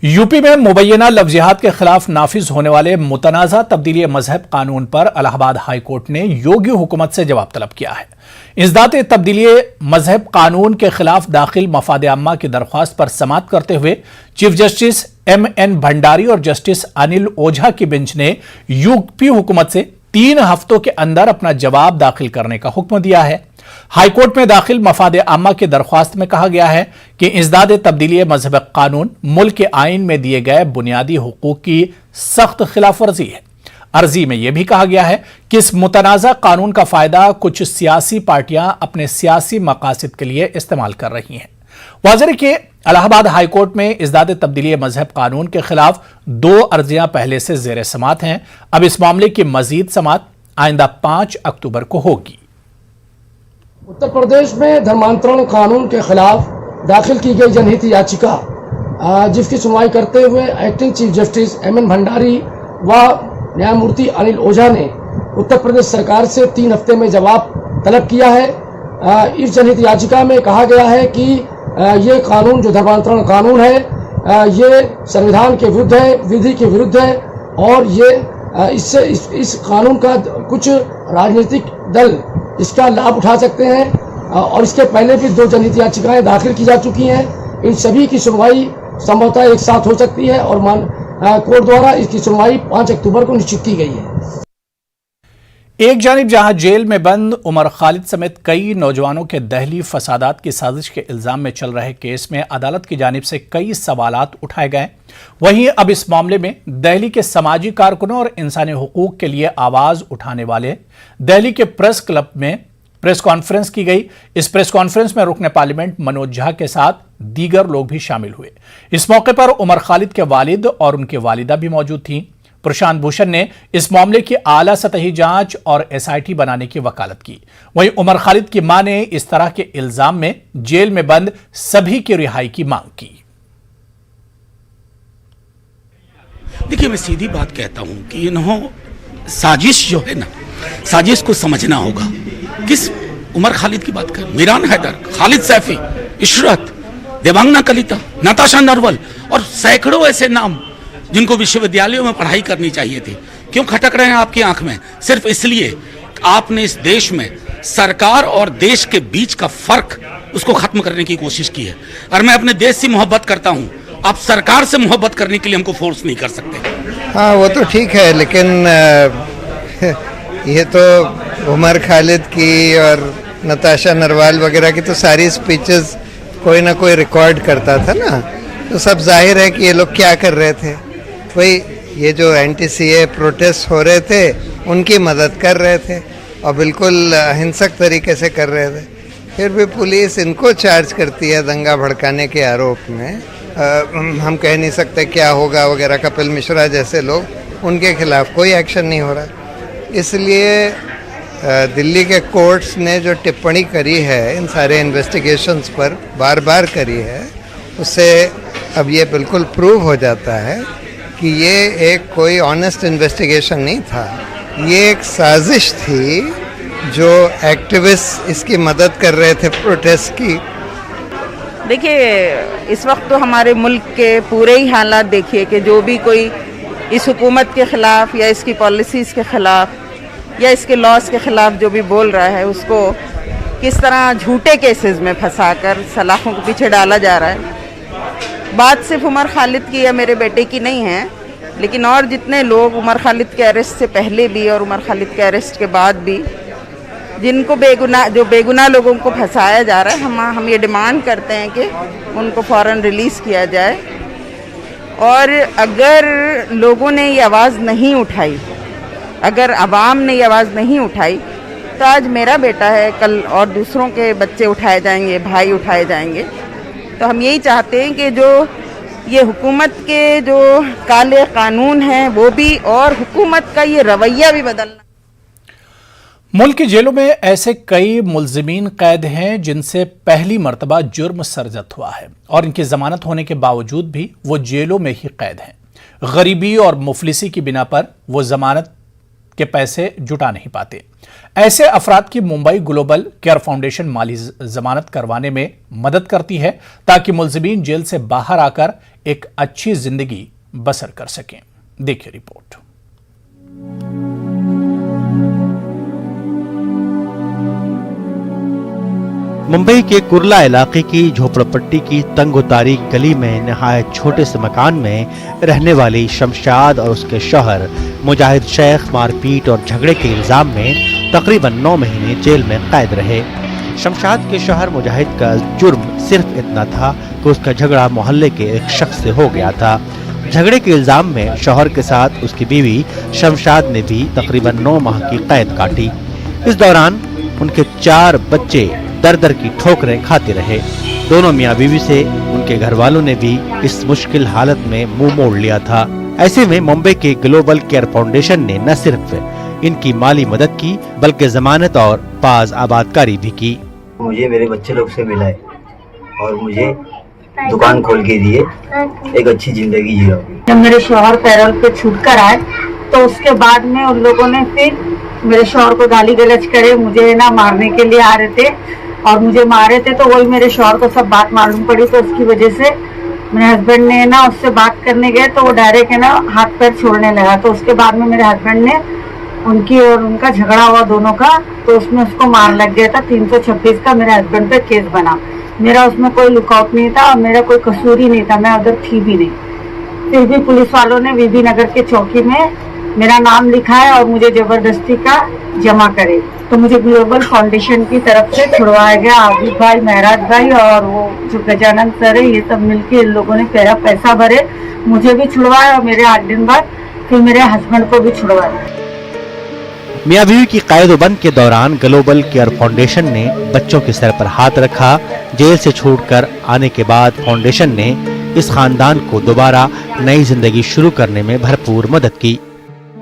UP में मुबैना love जिहाद के खिलाफ नाफिज होने वाले मुतनाज़ा तब्दीली मजहब कानून पर इलाहाबाद हाई कोर्ट ने योगी हुकूमत से जवाब तलब किया है। इस्दात तब्दीली मजहब कानून के खिलाफ दाखिल मफाद आम्मा की दरख्वास्त पर समाअत करते हुए चीफ जस्टिस MN भंडारी और जस्टिस अनिल ओझा की बेंच ने यूपी हुकूमत से 3 हफ्तों के अंदर अपना जवाब दाखिल करने का हुक्म दिया है। हाईकोर्ट में दाखिल मफाद आम्मा की दरख्वास्त में कहा गया है कि इस्दाद तब्दीली मजहब कानून मुल्क के आइन में दिए गए बुनियादी हुकूक की सख्त खिलाफ वर्जी है। अर्जी में यह भी कहा गया है कि इस मुतनाज़ा कानून का फायदा कुछ सियासी पार्टियां अपने सियासी मकासद के लिए इस्तेमाल कर रही हैं। वाज़ेह कि इलाहाबाद हाईकोर्ट में इस्दाद तब्दीली मजहब कानून के खिलाफ 2 अर्जियां पहले से ज़ेर समाअत हैं। अब इस मामले की मजीद समाअत आइंदा 5 अक्टूबर को होगी। उत्तर प्रदेश में धर्मांतरण कानून के खिलाफ दाखिल की गई जनहित याचिका जिसकी सुनवाई करते हुए acting chief justice MN Bhandari व न्यायमूर्ति अनिल ओझा ने उत्तर प्रदेश सरकार से 3 हफ्ते में जवाब तलब किया है। इस जनहित याचिका में कहा गया है कि ये कानून जो धर्मांतरण कानून है ये संविधान के विरुद्ध है, विधि के विरुद्ध है और ये इससे इस कानून का कुछ राजनीतिक दल इसका लाभ उठा सकते हैं और इसके पहले भी 2 जनहित याचिकाएं दाखिल की जा चुकी हैं। इन सभी की सुनवाई संभवतः एक साथ हो सकती है और कोर्ट द्वारा इसकी सुनवाई 5 अक्टूबर को निश्चित की गई है। एक जानिब जहां जेल में बंद उमर खालिद समेत कई नौजवानों के दहली फसादात की साजिश के इल्जाम में चल रहे केस में अदालत की जानिब से कई सवालात उठाए गए, वहीं अब इस मामले में दहली के समाजी कारकुनों और इंसानी हुकूक के लिए आवाज उठाने वाले दहली के प्रेस क्लब में प्रेस कॉन्फ्रेंस की गई। इस प्रेस कॉन्फ्रेंस में रुकन पार्लियामेंट मनोज झा के साथ दीगर लोग भी शामिल हुए। इस मौके पर उमर खालिद के वालिद और उनकी वालिदा भी मौजूद थीं। प्रशांत भूषण ने इस मामले की आला सतही जांच और SIT बनाने की वकालत की। वहीं उमर खालिद की मां ने इस तरह के इल्जाम में जेल में बंद सभी की रिहाई की मांग की। देखिए, मैं सीधी बात कहता हूं कि इन्होंने साजिश जो है ना, साजिश को समझना होगा। किस उमर खालिद की बात कर, मीरान हैदर, खालिद सैफी, इशरत, देवांगना कलिता, नताशा नरवल और सैकड़ों ऐसे नाम जिनको विश्वविद्यालयों में पढ़ाई करनी चाहिए थी, क्यों खटक रहे हैं आपकी आंख में? सिर्फ इसलिए आपने इस देश में सरकार और देश के बीच का फर्क उसको खत्म करने की कोशिश की है। और मैं अपने देश से मोहब्बत करता हूं, आप सरकार से मोहब्बत करने के लिए हमको फोर्स नहीं कर सकते। हाँ, वो तो ठीक है, लेकिन ये तो उमर खालिद की और नताशा नरवाल वगैरह की तो सारी स्पीचेस कोई ना कोई रिकॉर्ड करता था ना, तो सब जाहिर है कि ये लोग क्या कर रहे थे। वही ये जो anti-CA प्रोटेस्ट हो रहे थे उनकी मदद कर रहे थे और बिल्कुल अहिंसक तरीके से कर रहे थे। फिर भी पुलिस इनको चार्ज करती है दंगा भड़काने के आरोप में। हम कह नहीं सकते क्या होगा वगैरह। कपिल मिश्रा जैसे लोग, उनके खिलाफ कोई एक्शन नहीं हो रहा। इसलिए दिल्ली के कोर्ट्स ने जो टिप्पणी करी है इन सारे इन्वेस्टिगेशंस पर बार बार करी है, उससे अब ये बिल्कुल प्रूव हो जाता है कि ये एक कोई ऑनेस्ट इन्वेस्टिगेशन नहीं था, ये एक साजिश थी जो एक्टिविस्ट इसकी मदद कर रहे थे प्रोटेस्ट की। देखिए, इस वक्त तो हमारे मुल्क के पूरे ही हालात देखिए कि जो भी कोई इस हुकूमत के ख़िलाफ़ या इसकी पॉलिसीज़ के ख़िलाफ़ या इसके लॉस के ख़िलाफ़ जो भी बोल रहा है उसको किस तरह झूठे केसेस में फंसाकर सलाखों के पीछे डाला जा रहा है। बात सिर्फ उमर खालिद की या मेरे बेटे की नहीं है, लेकिन और जितने लोग उमर खालिद के अरेस्ट से पहले भी और उमर खालिद के अरेस्ट के बाद भी जिनको बेगुनाह लोगों को फंसाया जा रहा है, हम ये डिमांड करते हैं कि उनको फ़ौरन रिलीज़ किया जाए। और अगर लोगों ने ये आवाज़ नहीं उठाई, अगर अवाम ने ये आवाज़ नहीं उठाई, तो आज मेरा बेटा है, कल और दूसरों के बच्चे उठाए जाएंगे, भाई उठाए जाएंगे। तो हम यही चाहते हैं कि जो ये हुकूमत के जो काले कानून हैं वो भी, और हुकूमत का ये रवैया भी बदलना। मुल्क की जेलों में ऐसे कई मुल्जिमीन कैद हैं जिनसे पहली मर्तबा जुर्म सरजद हुआ है और इनकी जमानत होने के बावजूद भी वो जेलों में ही कैद हैं। गरीबी और मुफलिसी की बिना पर वो जमानत के पैसे जुटा नहीं पाते। ऐसे अफराद की मुंबई ग्लोबल केयर फाउंडेशन माली जमानत करवाने में मदद करती है ताकि मुलजिमीन जेल से बाहर आकर एक अच्छी जिंदगी बसर कर सकें। देखिए रिपोर्ट। मुंबई के कुर्ला इलाके की झोपड़पट्टी की तंगोतारी गली में नहायत छोटे से मकान में रहने वाली शमशाद और उसके शौहर मुजाहिद शेख मारपीट और झगड़े के इल्जाम में तकरीबन 9 महीने जेल में कैद रहे। शमशाद के शौहर मुजाहिद का जुर्म सिर्फ इतना था कि उसका झगड़ा मोहल्ले के एक शख्स से हो गया था। झगड़े के इल्जाम में शौहर के साथ उसकी बीवी शमशाद ने भी तकरीबन 9 माह की कैद काटी। इस दौरान उनके 4 बच्चे दर दर की ठोकरें खाते रहे। दोनों मियां बीवी से उनके घर वालों ने भी इस मुश्किल हालत में मुंह मोड़ लिया था। ऐसे में मुंबई के ग्लोबल केयर फाउंडेशन ने न सिर्फ इनकी माली मदद की बल्कि जमानत और बाज आबादकारी भी की। मुझे मेरे बच्चे लोग से मिलाए और मुझे दुकान खोल के दिए, एक अच्छी जिंदगी जियो। जब मेरे शौहर पैरोल पे छूट कर आए तो उसके बाद में उन लोगों ने फिर मेरे शौहर को गाली गलौज करे, मुझे ना मारने के लिए आ रहे थे और मुझे मारे थे। तो वही मेरे शौहर को सब बात मालूम पड़ी, तो उसकी वजह से मेरे हस्बैंड ने ना उससे बात करने गए तो वो डायरेक्ट है ना हाथ पैर छोड़ने लगा। तो उसके बाद में मेरे हस्बैंड ने उनकी और उनका झगड़ा हुआ दोनों का, तो उसमें उसको मार लग गया था। 326 का मेरे हस्बैंड पे केस बना। मेरा उसमें कोई लुकआउट नहीं था और मेरा कोई कसूर ही नहीं था, मैं उधर थी भी नहीं। फिर भी पुलिस वालों ने वीबी नगर के चौकी में मेरा नाम लिखा है और मुझे जबरदस्ती का जमा करे। तो मुझे ग्लोबल फाउंडेशन की तरफ से छुड़वाया गया। आबिद भाई, महराज भाई और वो जो गजानंद सर है, ये सब मिलके इन लोगों ने मेरा पैसा भरे, मुझे भी छुड़वाया और मेरे 8 दिन बाद फिर मेरे हस्बैंड को भी छुड़वाया। मियां बीवी की कैद-ओ-बंद के दौरान ग्लोबल केयर फाउंडेशन ने बच्चों के सर पर हाथ रखा। जेल से छूटकर आने के बाद फाउंडेशन ने इस खानदान को दोबारा नई जिंदगी शुरू करने में भरपूर मदद की।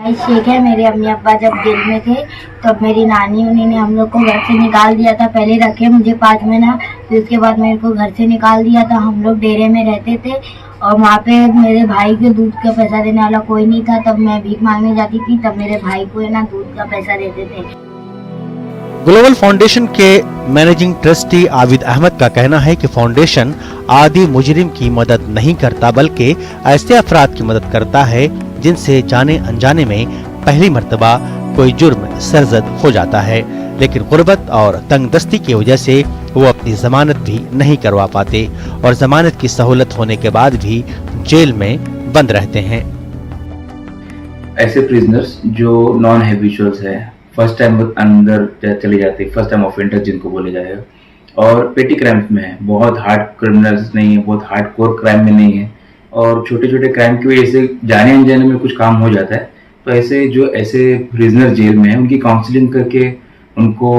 शेख है, मेरे अम्मी अब्बा जब जेल में थे तब मेरी नानी उन्होंने हम लोग को घर से निकाल दिया था। पहले रखे मुझे 5 महीना, फिर उसके बाद मेरे को घर से निकाल दिया था। हम लोग डेरे में रहते थे और वहाँ पे मेरे भाई के दूध का पैसा देने वाला कोई नहीं था। तब मैं भीख मांगने जाती थी, तब मेरे भाई को है ना दूध का पैसा देते थे। ग्लोबल फाउंडेशन के मैनेजिंग ट्रस्टी आबिद अहमद का कहना है कि फाउंडेशन आदि मुजरिम की मदद नहीं करता बल्कि ऐसे अफराद की मदद करता है जिनसे जाने अनजाने में पहली मर्तबा कोई जुर्म सरजद हो जाता है, लेकिन गुर्बत और तंगदस्ती की वजह से वो अपनी जमानत भी नहीं करवा पाते और जमानत की सहूलत होने के बाद भी जेल में बंद रहते हैं। ऐसे प्रिजनर्स जो नॉन हैबिचुअल्स है, फर्स्ट टाइम अंदर चले जाते हैं, फर्स्ट टाइम ऑफेंडर जिनको बोले जाएगा, और पेटी क्राइम्स में है, बहुत हार्ड क्रिमिनल्स नहीं है, बहुत हार्ड कोर क्राइम में नहीं है, और छोटे छोटे क्राइम की वजह से जाने अनजाने में कुछ काम हो जाता है। तो ऐसे प्रिजनर जेल में है, उनकी काउंसलिंग करके उनको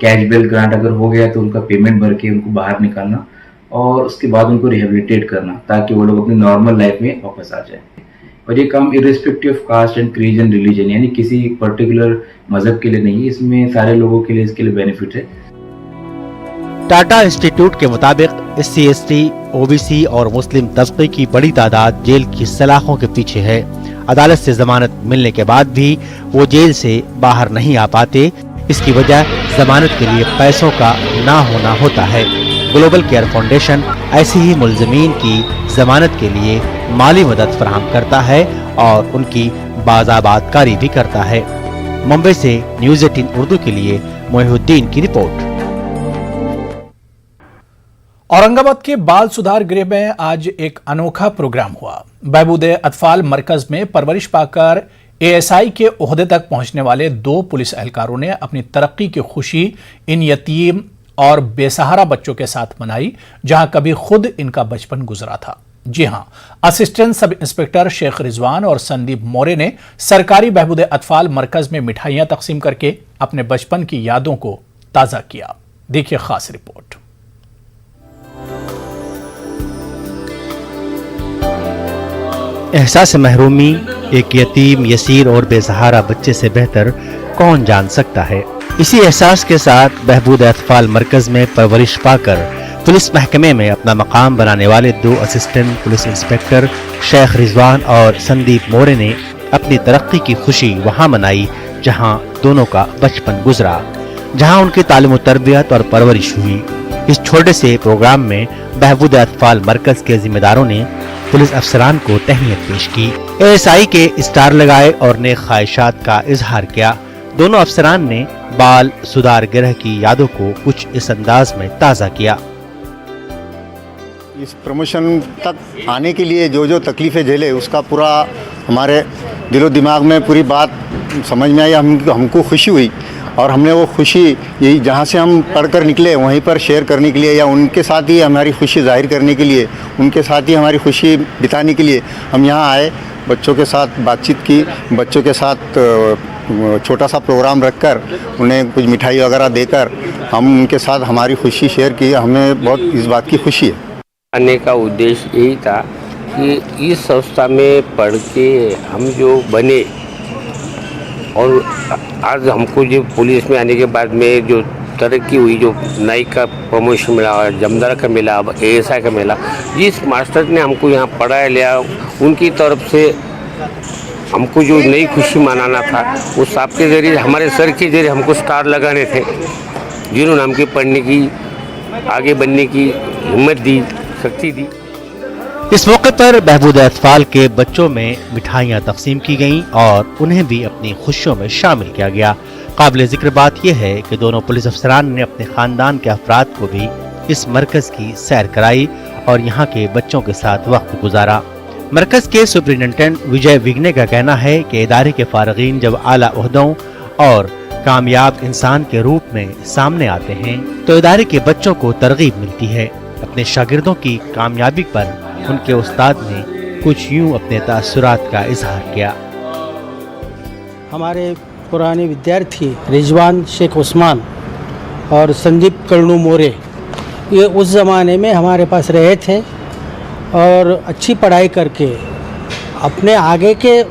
कैश बेल ग्रांट अगर हो गया तो उनका पेमेंट भर के उनको बाहर निकालना और उसके बाद उनको रिहेबिलिटेट करना ताकि वो लोग अपनी नॉर्मल लाइफ में वापस आ जाए। और ये काम irrespective of caste and creed and religion, यानी किसी पर्टिकुलर मजहब के लिए नहीं है, इसमें सारे लोगों के लिए इसके लिए बेनिफिट है। टाटा इंस्टीट्यूट के मुताबिक SC, ST, OBC और मुस्लिम तबके की बड़ी तादाद जेल की सलाखों के पीछे है। अदालत से जमानत मिलने के बाद भी वो जेल से बाहर नहीं आ पाते। इसकी वजह जमानत के लिए पैसों का ना होना होता है। ग्लोबल केयर फाउंडेशन ऐसे ही मुल्ज़मीन की जमानत के लिए माली मदद फराहम करता है और उनकी बाज़ाबादकारी भी करता है। मुंबई से न्यूज़ 18 उर्दू के लिए मोहिउद्दीन की रिपोर्ट। औरंगाबाद के बाल सुधार गृह में आज एक अनोखा प्रोग्राम हुआ। बहबूद अतफाल मरकज में परवरिश पाकर ASI के ओहदे तक पहुंचने वाले 2 पुलिस एहलकारों ने अपनी तरक्की की खुशी इन यतीम और बेसहारा बच्चों के साथ मनाई, जहां कभी खुद इनका बचपन गुजरा था। जी हां, assistant sub inspector Sheikh Rizwan और संदीप मोरे ने सरकारी बहबूद अतफाल मरकज में मिठाइयां तकसीम करके अपने बचपन की यादों को ताजा किया। देखिए खास रिपोर्ट। एहसास महरूमी एक यतीम, यसीर और बेसहारा बच्चे से बेहतर कौन जान सकता है। इसी एहसास के साथ बहबूद अतफाल मरकज में परवरिश पाकर पुलिस महकमे में अपना मकाम बनाने वाले 2 assistant police inspector Sheikh Rizwan और संदीप मोरे ने अपनी तरक्की की खुशी वहां मनाई जहां दोनों का बचपन गुजरा, जहां उनकी तालीम तरबियत और परवरिश हुई। इस छोटे से प्रोग्राम में बहबूद अतफाल मरकज के जिम्मेदारों ने पुलिस अफसरान को तहनीत पेश की, ASI के स्टार लगाए और नेक ख्वाहिशात का इजहार किया। दोनों अफसरान ने बाल सुधार गृह की यादों को कुछ इस अंदाज में ताज़ा किया। इस प्रमोशन तक आने के लिए जो जो तकलीफ़ें झेले उसका पूरा हमारे दिलो दिमाग में पूरी बात समझ में आई। हमको खुशी हुई और हमने वो खुशी यही जहाँ से हम पढ़कर निकले वहीं पर शेयर करने के लिए या उनके साथ ही हमारी खुशी जाहिर करने के लिए, उनके साथ ही हमारी खुशी बिताने के लिए हम यहाँ आए। बच्चों के साथ बातचीत की, बच्चों के साथ छोटा सा प्रोग्राम रखकर उन्हें कुछ मिठाई वगैरह देकर हम उनके साथ हमारी खुशी शेयर की। हमें बहुत इस बात की खुशी है। आने का उद्देश्य यही था कि इस संस्था में पढ़ के हम जो बने और आज हमको जो पुलिस में आने के बाद में जो तरक्की हुई, जो नाइक का प्रमोशन मिला, जमदार का मिला, अब ASI का मिला, जिस मास्टर ने हमको यहाँ पढ़ाया लिया उनकी तरफ से हमको जो नई खुशी मनाना था वो साहब के जरिए, हमारे सर के जरिए हमको स्टार लगाने थे, जिन्होंने हमको पढ़ने की, आगे बढ़ने की हिम्मत दी, शक्ति दी। इस मौके पर बहबूद अतफाल के बच्चों में मिठाइयाँ तकसीम की गईं और उन्हें भी अपनी खुशियों में शामिल किया गया। काबिल जिक्र बात यह है कि दोनों पुलिस अफसरान ने अपने खानदान के अफराद को भी इस मरकज की सैर कराई और यहाँ के बच्चों के साथ वक्त गुजारा। मरकज के सुपरिटेंडेंट विजय विग्ने का कहना है कि इदारे के फारगीन जब आला ओहदों और कामयाब इंसान के रूप में सामने आते हैं तो इदारे के बच्चों को तरगीब मिलती है। अपने शागिर्दों की कामयाबी पर उनके उस्ताद ने कुछ यूं अपने तासुरात का इजहार किया। हमारे पुराने विद्यार्थी रिजवान शेख उस्मान और संदीप कर्णू मोरे, ये उस ज़माने में हमारे पास रहे थे और अच्छी पढ़ाई करके अपने आगे के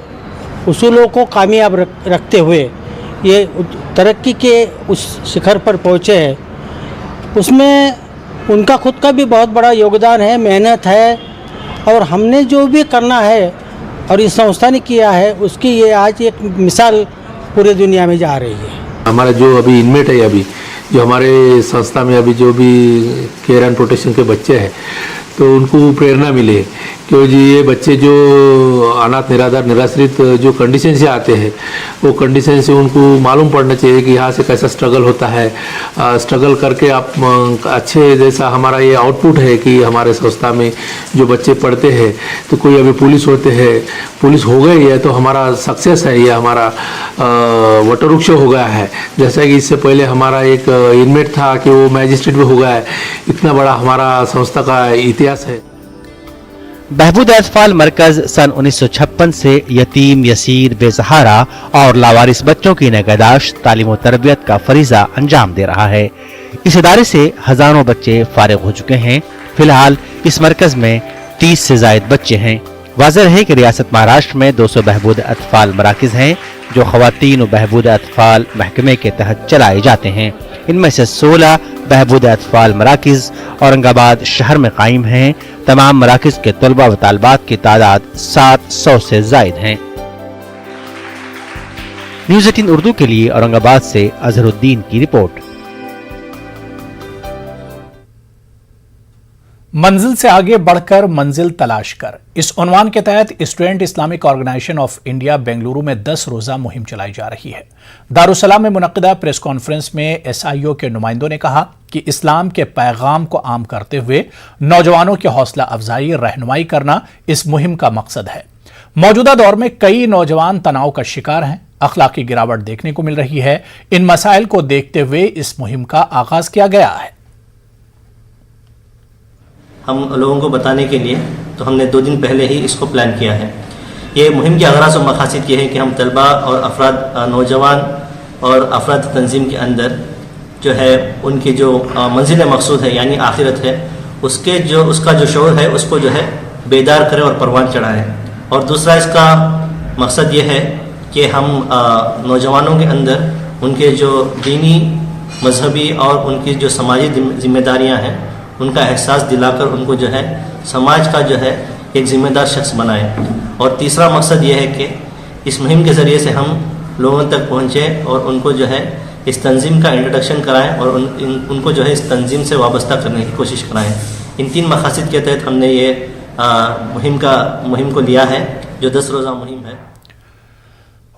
उसूलों को कामयाब रखते हुए ये तरक्की के उस शिखर पर पहुँचे हैं। उसमें उनका खुद का भी बहुत बड़ा योगदान है, मेहनत है और हमने जो भी करना है और इस संस्था ने किया है उसकी ये आज एक मिसाल पूरी दुनिया में जा रही है। हमारा जो अभी इनमेट है, अभी जो हमारे संस्था में अभी जो भी केयर एंड प्रोटेक्शन के बच्चे हैं तो उनको प्रेरणा मिले कि जी ये बच्चे जो अनाथ निराधार निराश्रित जो कंडीशन से आते हैं वो कंडीशन से उनको मालूम पड़ना चाहिए कि यहाँ से कैसा स्ट्रगल होता है। स्ट्रगल करके आप अच्छे, जैसा हमारा ये आउटपुट है कि हमारे संस्था में जो बच्चे पढ़ते हैं तो कोई अभी पुलिस होते हैं, पुलिस हो गई है तो हमारा सक्सेस है, ये हमारा वटवृक्ष हो गया है। जैसा कि इससे पहले हमारा एक इनमेट था कि वो मैजिस्ट्रेट भी हो गया है। इतना बड़ा हमारा संस्था का इतिहास है। बहबूद अतफाल मरकज सन 1956 से यतीम, यसीर, बेसहारा और लावारिस बच्चों की निगहदाश्त, तालीम और तरबियत का फरीजा अंजाम दे रहा है। इस इदारे से हजारों बच्चे फारिग हो चुके हैं। फिलहाल इस मरकज में 30 से जायद बच्चे हैं। वाज़ेह है कि रियासत महाराष्ट्र में 200 बहबूद अतफाल मराकिज़ हैं जो ख़वातीन व बहबूद अतफाल महकमे के तहत चलाए जाते हैं। इनमें से 16 बहबूद अतफाल मराकिज़ औरंगाबाद शहर में कायम हैं। तमाम मराकिज़ के तलबा व तालिबात की तादाद 700 से जायद हैं। न्यूज़ 18 उर्दू के लिए औरंगाबाद से अजहरुद्दीन की रिपोर्ट। मंजिल से आगे बढ़कर मंजिल तलाश कर, इस उन्वान के तहत student Islamic organisation of India Bengaluru में 10 रोजा मुहिम चलाई जा रही है। दारुसलाम में मुनक्किदा प्रेस कॉन्फ्रेंस में SIO के नुमाइंदों ने कहा कि इस्लाम के पैगाम को आम करते हुए नौजवानों की हौसला अफजाई, रहनुमाई करना इस मुहिम का मकसद है। मौजूदा दौर में कई नौजवान तनाव का शिकार हैं, अखलाकी गिरावट देखने को मिल रही है। इन मसाइल को देखते हुए इस मुहिम का आगाज किया गया है। हम लोगों को बताने के लिए तो हमने 2 दिन पहले ही इसको प्लान किया है। ये मुहिम की अगराज़ और मकासद ये है कि हम तलबा और अफराद, नौजवान और अफराद तंजीम के अंदर जो है उनकी जो मंजिल मकसूद है यानी आखिरत है उसका जो शऊर है उसको जो है बेदार करें और परवान चढ़ाएं। और दूसरा इसका मकसद ये है कि हम नौजवानों के अंदर उनके जो दीनी, मजहबी और उनकी जो समाजी जिम्मेदारियाँ हैं उनका एहसास दिलाकर उनको जो है समाज का जो है एक ज़िम्मेदार शख्स बनाएं। और तीसरा मकसद ये है कि इस मुहिम के ज़रिए से हम लोगों तक पहुँचें और उनको जो है इस तंजीम का इंट्रोडक्शन कराएं और उनको जो है इस तंजीम से वाबस्ता करने की कोशिश कराएं। इन 3 मकासद के तहत हमने ये मुहिम को लिया है, जो 10 रोज़ा मुहिम है।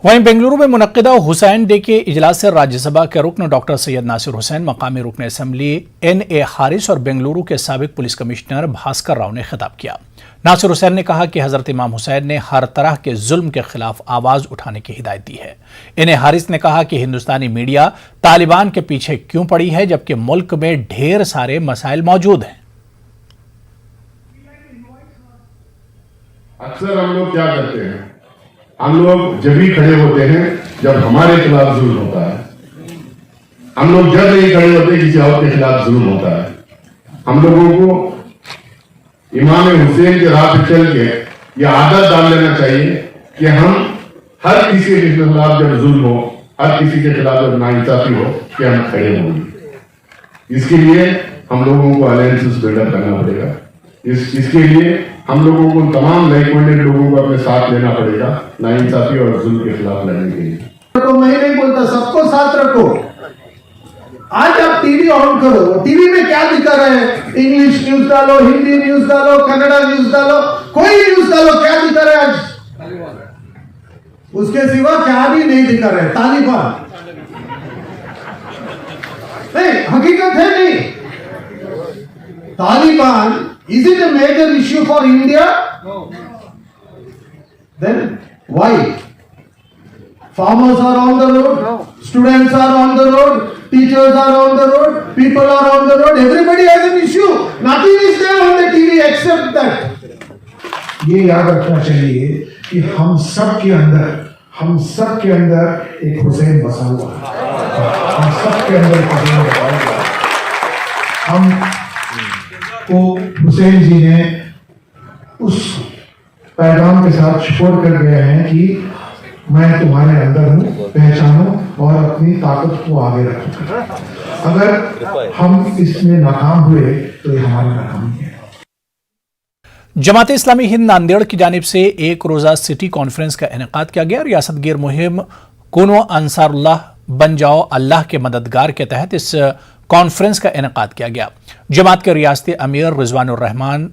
वहीं बेंगलुरु में मुनक्किदा हुसैन डे के इजलास से राज्यसभा के रुकन डॉक्टर सैयद नासिर हुसैन, मकामी रुकन असम्बली NA हारिस और बेंगलुरु के साबिक पुलिस कमिश्नर भास्कर राव ने खिताब किया। नासिर हुसैन ने कहा कि हजरत इमाम हुसैन ने हर तरह के जुल्म के खिलाफ आवाज उठाने की हिदायत दी है। NA हारिस ने कहा कि हिंदुस्तानी मीडिया तालिबान के पीछे क्यों पड़ी है, जबकि मुल्क में ढेर सारे मसाइल मौजूद हैं। अक्सर हम लोग क्या करते हैं, हम लोग जब भी खड़े होते हैं जब हमारे खिलाफ जुल्म होता है। हम लोग जब नहीं खड़े होते किसी और के खिलाफ जुल्म होता है। हम लोगों को इमाम हुसैन के राह पर चल के यह आदत डाल लेना चाहिए कि हम हर किसी के खिलाफ जब जुल्म हो, हर किसी के खिलाफ जब नाइंसाफी हो, कि हम खड़े होंगे। इसके लिए हम लोगों को अलायंसेस बिल्डअप करना पड़ेगा। इसके लिए हम लोगों को तमाम लाइक माइंडेड लोगों को अपने साथ लेना पड़ेगा नाइंसाफी और जुल्म के खिलाफ लड़ने के लिए। तो मैं नहीं बोलता सबको साथ रखो। आज आप टीवी ऑन करो, टीवी में क्या दिखा रहे हैं? इंग्लिश न्यूज डालो, हिंदी न्यूज डालो, कन्नड़ा न्यूज डालो, कोई न्यूज डालो, क्या दिखा रहे हैं आज? उसके सिवा क्या भी नहीं दिखा रहे। तालिबान नहीं, हकीकत है नहीं। Taliban, is it a major issue for India? No. Then why? Farmers are on the road, no. Students are on the road, teachers are on the road, people are on the road, everybody has an issue. Nothing is there on the TV except that. ये याद रखना चाहिए कि हम सब के अंदर एक हुसैन बसा हुआ है। हम सब के अंदर एक हुसैन बसा हुआ है। हम को हुसैन जी ने उस पैगाम के साथ छोड़ कर गए हैं कि मैं तुम्हारे अंदर हूं, पहचानो और अपनी ताकत को आगे रखो। अगर हम इसमें नाकाम हुए तो ये हमारी नाकामी है। जमात इस्लामी हिंद नांदेड़ की जानिब से एक रोजा सिटी कॉन्फ्रेंस का इनेकाद किया गया। रियासत गिर मुहिम कुनो अंसारुल्लाह बन जाओ अल्लाह के मददगार के तहत इस कॉन्फ्रेंस का इनेकाद किया गया। जमात के रियासती अमीर रिजवानुर रहमान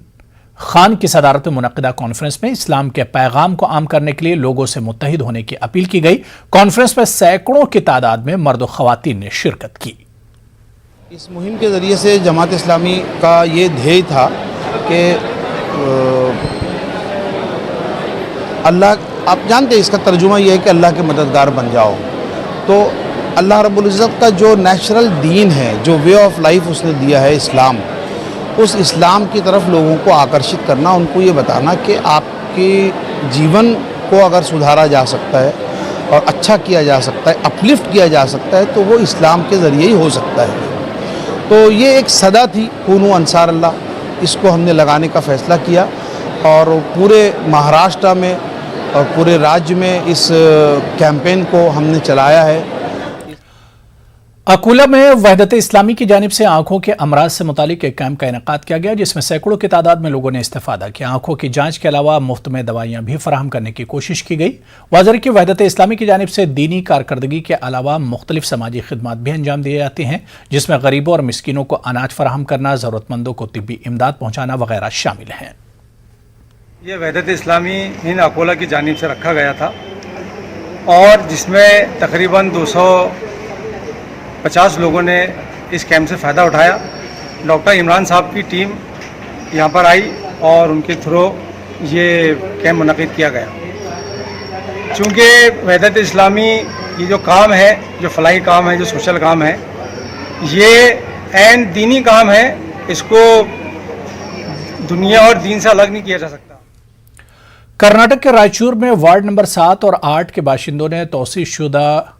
खान की सदारत में मुनक्किदा कॉन्फ्रेंस में इस्लाम के पैगाम को आम करने के लिए लोगों से मुत्तहिद होने की अपील की गई। कॉन्फ्रेंस में सैकड़ों की तादाद में मर्द और खवातीन ने शिरकत की। इस मुहिम के ज़रिए से जमात इस्लामी का ये ध्येय था कि अल्लाह, आप जानते हैं इसका तर्जुमा ये है कि अल्लाह के मददगार बन जाओ। तो अल्लाह रब्बुल इज़्ज़त का जो नेचुरल दीन है, जो वे ऑफ लाइफ उसने दिया है इस्लाम, उस इस्लाम की तरफ लोगों को आकर्षित करना, उनको ये बताना कि आपके जीवन को अगर सुधारा जा सकता है और अच्छा किया जा सकता है, अपलिफ्ट किया जा सकता है, तो वो इस्लाम के ज़रिए ही हो सकता है। तो ये एक सदा थी कुनू अंसार अल्लाह, इसको हमने लगाने का फ़ैसला किया और पूरे महाराष्ट्र में और पूरे राज्य में इस कैंपेन को हमने चलाया है। अकोला में वहदत इस्लामी की जानिब से आंखों के अमराज से मुतालिक एक कैंप का इनेकाद किया गया, जिसमें सैकड़ों की तादाद में लोगों ने इस्तेफादा किया। आंखों की जांच के अलावा मुफ्त में दवाइयां भी फराहम करने की कोशिश की गई। वज़ीर की वहदत इस्लामी की जानिब से दीनी कारकर्दगी के अलावा मुख्तलिफ समाजी खिदमात भी अंजाम दिए जाते हैं, जिसमें गरीबों और मिस्किनों को अनाज फराहम करना, ज़रूरतमंदों को तिब्बी इमदाद पहुँचाना वगैरह शामिल हैं। ये वहदत इस्लामी हिंद अकोला की जानिब से रखा गया था और जिसमें तकरीबन 250 लोगों ने इस कैंप से फ़ायदा उठाया। डॉक्टर इमरान साहब की टीम यहाँ पर आई और उनके थ्रू ये कैंप मुनक़िद किया गया। चूँकि वहदत इस्लामी ये जो काम है, जो फलाही काम है, जो सोशल काम है, ये ऐन दीनी काम है, इसको दुनिया और दीन से अलग नहीं किया जा सकता। कर्नाटक के रायचूर में वार्ड नंबर 7 और 8 के बाशिंदों ने तौसीशुदा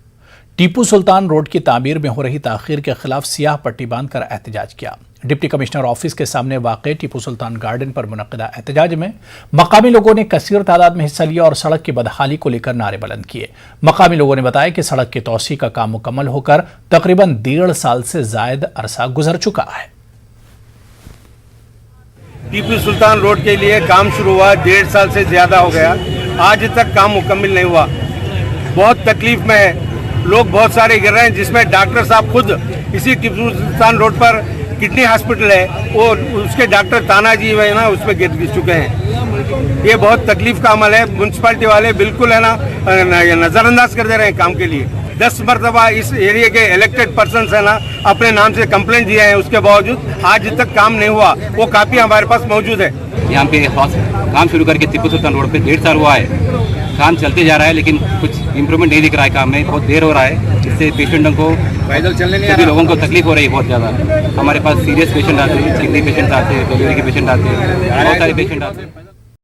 टीपू सुल्तान रोड की तामीर में हो रही ताखीर के खिलाफ सियाह पट्टी बांधकर एहतजाज किया। डिप्टी कमिश्नर ऑफिस के सामने वाक़े टीपू सुल्तान गार्डन पर मुनक़िदा एहतजाज में मकामी लोगों ने कसीर तादाद में हिस्सा लिया और सड़क की बदहाली को लेकर नारे बुलंद किए। मकामी लोगों ने बताया कि सड़क की तौसी का काम मुकम्मल होकर तकरीबन 1.5 साल से जायद अरसा गुजर चुका है। टीपू सुल्तान रोड के लिए काम शुरू हुआ 1.5 साल से ज़्यादा हो गया, आज तक काम मुकम्मल नहीं हुआ। बहुत तकलीफ में है, लोग बहुत सारे गिर रहे हैं, जिसमें डॉक्टर साहब खुद इसी टीपू सुल्तान रोड पर किडनी हॉस्पिटल है, वो उसके डॉक्टर तानाजी है ना, उस पर गिर चुके हैं। ये बहुत तकलीफ का अमल है। म्यूनसिपालिटी वाले बिल्कुल है ना नज़रअंदाज कर दे रहे हैं काम के लिए। 10 मरतबा इस एरिया के इलेक्टेड पर्सन है ना अपने नाम से कंप्लेंट दिए हैं, उसके बावजूद आज तक काम नहीं हुआ। वो कापी हमारे पास मौजूद है। यहाँ पे काम शुरू करके टीपू सुल्तान रोड पे 1.5 साल हुआ है, काम चलते जा रहा है, लेकिन कुछ इम्प्रूवमेंट नहीं दिख रहा है काम में, बहुत देर हो रहा है। इससे पेशेंटों को पैदल चलने नहीं, सभी लोगों को तकलीफ हो रही है बहुत ज़्यादा। हमारे पास सीरियस पेशेंट आते हैं, सिकली पेशेंट आते हैं, डिलीवरी के पेशेंट आते हैं, बहुत सारे पेशेंट आते हैं।